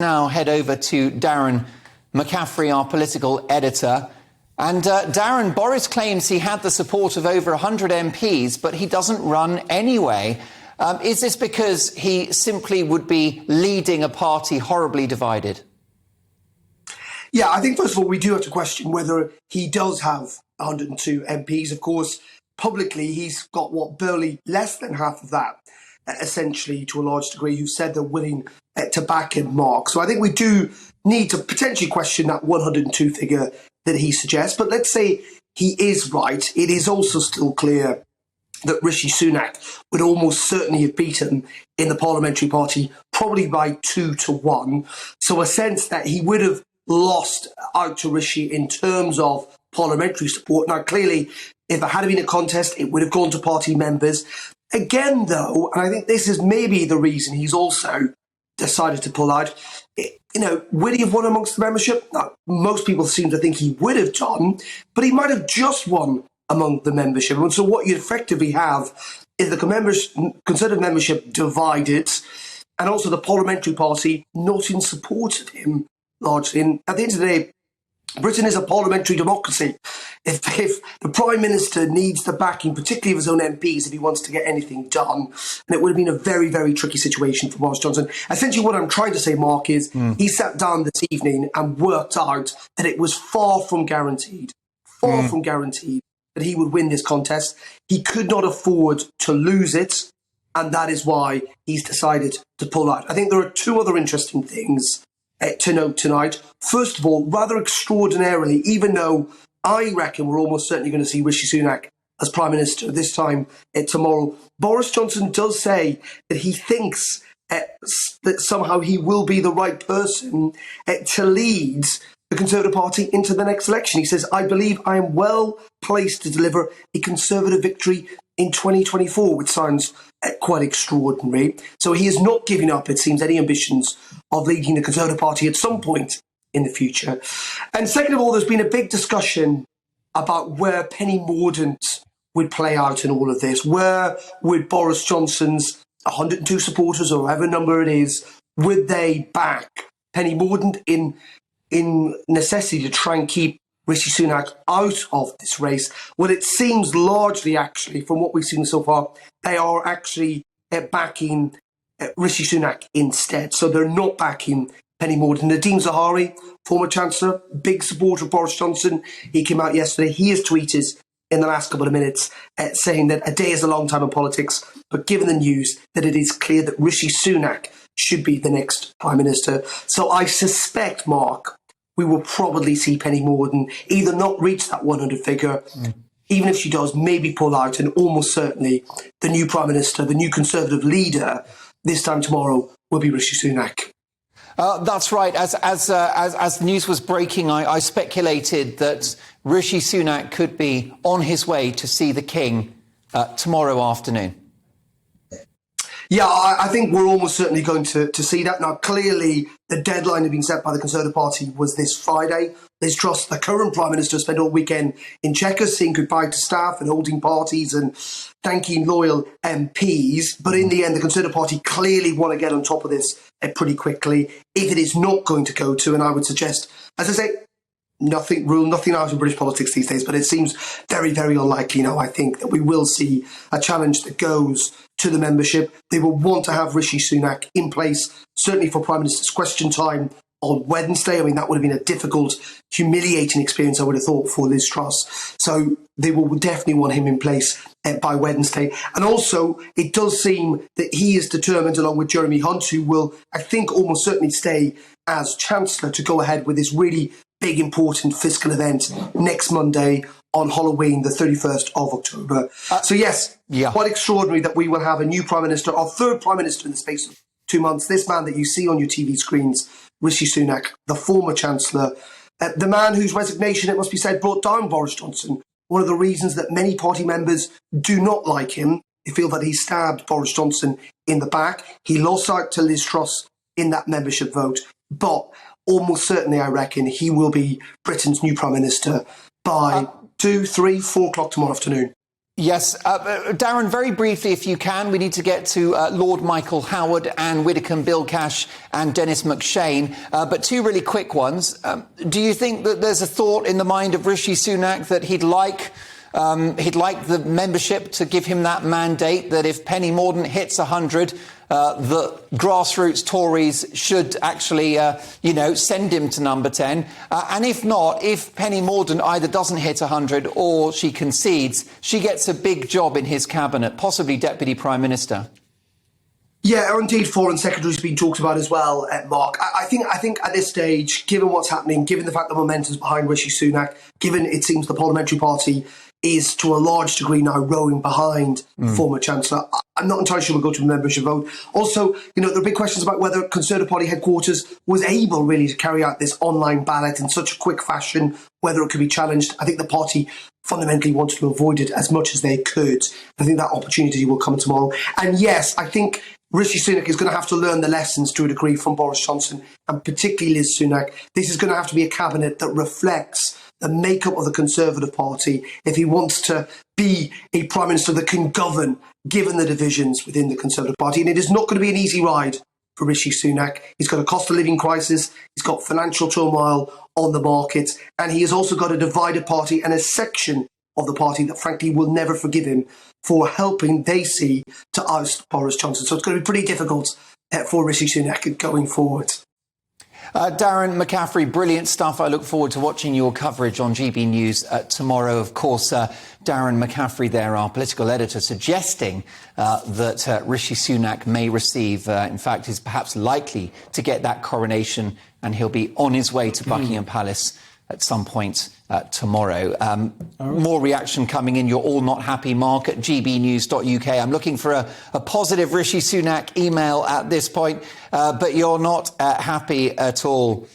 Now head over to Darren McCaffrey, our political editor. And Darren, Boris claims he had the support of over 100 MPs, but he doesn't run anyway. Is this because he simply would be leading a party horribly divided? Yeah, I think, first of all, we do have to question whether he does have 102 MPs. Of course, publicly, he's got, barely less than half of that, essentially, to a large degree, who said they're willing to back him, Mark. So I think we do need to potentially question that 102 figure that he suggests. But let's say he is right. It is also still clear that Rishi Sunak would almost certainly have beaten in the parliamentary party, probably by 2-1. So a sense that he would have lost out to Rishi in terms of parliamentary support. Now, clearly, if there had been a contest, it would have gone to party members. Again, though, and I think this is maybe the reason he's also decided to pull out, would he have won amongst the membership? Now, most people seem to think he would have done, but he might have just won among the membership. And so what you effectively have is the Conservative membership divided, and also the parliamentary party not in support of him, largely. And at the end of the day, Britain is a parliamentary democracy. If the Prime Minister needs the backing, particularly of his own MPs, if he wants to get anything done, then it would have been a very, very tricky situation for Boris Johnson. Essentially what I'm trying to say, Mark, is he sat down this evening and worked out that it was far from guaranteed that he would win this contest. He could not afford to lose it, and that is why he's decided to pull out. I think there are two other interesting things to note tonight. First of all, rather extraordinarily, even though I reckon we're almost certainly going to see Rishi Sunak as Prime Minister this time tomorrow, Boris Johnson does say that he thinks that somehow he will be the right person to lead the Conservative Party into the next election. He says, "I believe I am well placed to deliver a Conservative victory in 2024, which sounds quite extraordinary. So he is not giving up, it seems, any ambitions of leading the Conservative Party at some point in the future. And second of all, there's been a big discussion about where Penny Mordaunt would play out in all of this. Where would Boris Johnson's 102 supporters, or whatever number it is, would they back Penny Mordaunt in necessity to try and keep Rishi Sunak out of this race? Well, it seems largely, actually, from what we've seen so far, they are actually backing Rishi Sunak instead. So they're not backing Penny Mordaunt. Nadhim Zahawi, former Chancellor, big supporter of Boris Johnson. He came out yesterday. He has tweeted in the last couple of minutes saying that a day is a long time in politics, but given the news that it is clear that Rishi Sunak should be the next Prime Minister. So I suspect, Mark, we will probably see Penny Mordaunt either not reach that 100 figure, even if she does, maybe pull out, and almost certainly the new Prime Minister, the new Conservative leader, this time tomorrow, will be Rishi Sunak. That's right. As news was breaking, I speculated that Rishi Sunak could be on his way to see the King tomorrow afternoon. Yeah, I think we're almost certainly going to see that. Now, clearly, the deadline had been set by the Conservative Party was this Friday. Liz Truss, the current Prime Minister, spent all weekend in Chequers saying goodbye to staff and holding parties and thanking loyal MPs. But in the end, the Conservative Party clearly want to get on top of this pretty quickly. If it is not going to go to, and I would suggest, as I say, nothing out in British politics these days, but it seems very, very unlikely now, I think, that we will see a challenge that goes to the membership. They will want to have Rishi Sunak in place, certainly for Prime Minister's Question Time on Wednesday. I mean, that would have been a difficult, humiliating experience, I would have thought, for Liz Truss. So they will definitely want him in place by Wednesday. And also, it does seem that he is determined, along with Jeremy Hunt, who will, I think, almost certainly stay as Chancellor, to go ahead with this really big, important fiscal event next Monday on Halloween, the 31st of October. So yes, quite extraordinary that we will have a new Prime Minister, our third Prime Minister in the space of 2 months. This man that you see on your TV screens, Rishi Sunak, the former Chancellor, the man whose resignation, it must be said, brought down Boris Johnson. One of the reasons that many party members do not like him, they feel that he stabbed Boris Johnson in the back. He lost out to Liz Truss in that membership vote, but almost certainly, I reckon, he will be Britain's new Prime Minister by 2, 3, 4 o'clock tomorrow afternoon. Yes. Darren, very briefly, if you can, we need to get to Lord Michael Howard, Anne Widdecombe, Bill Cash and Dennis McShane. But two really quick ones. Do you think that there's a thought in the mind of Rishi Sunak that he'd like the membership to give him that mandate, that if Penny Mordaunt hits 100, the grassroots Tories should actually, send him to number 10. And if not, if Penny Mordaunt either doesn't hit 100 or she concedes, she gets a big job in his cabinet, possibly Deputy Prime Minister. Yeah, indeed, Foreign Secretary's been talked about as well, Mark. I think at this stage, given what's happening, given the fact the momentum's behind Rishi Sunak, given it seems the Parliamentary Party is to a large degree now rowing behind former Chancellor, I'm not entirely sure we'll go to a membership vote. Also, there are big questions about whether Conservative Party headquarters was able really to carry out this online ballot in such a quick fashion, whether it could be challenged. I think the party fundamentally wanted to avoid it as much as they could. I think that opportunity will come tomorrow. And yes, I think Rishi Sunak is going to have to learn the lessons to a degree from Boris Johnson and particularly Liz Sunak. This is going to have to be a cabinet that reflects the makeup of the Conservative Party if he wants to be a Prime Minister that can govern, given the divisions within the Conservative Party. And it is not going to be an easy ride for Rishi Sunak. He's got a cost of living crisis, he's got financial turmoil on the markets, and he has also got a divided party and a section of the party that frankly will never forgive him for helping, they see, to oust Boris Johnson. So it's going to be pretty difficult for Rishi Sunak going forward. Darren McCaffrey, brilliant stuff. I look forward to watching your coverage on GB News tomorrow. Of course, Darren McCaffrey there, our political editor, suggesting that Rishi Sunak may receive, in fact, is perhaps likely to get that coronation, and he'll be on his way to Buckingham Palace at some point tomorrow. More reaction coming in. You're all not happy, Mark, at gbnews.uk. I'm looking for a positive Rishi Sunak email at this point, but you're not happy at all.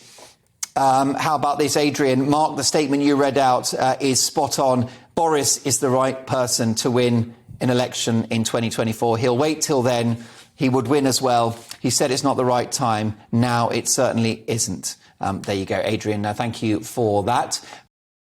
How about this, Adrian? Mark, the statement you read out is spot on. Boris is the right person to win an election in 2024. He'll wait till then. He would win as well. He said it's not the right time. Now it certainly isn't. There you go, Adrian. Thank you for that.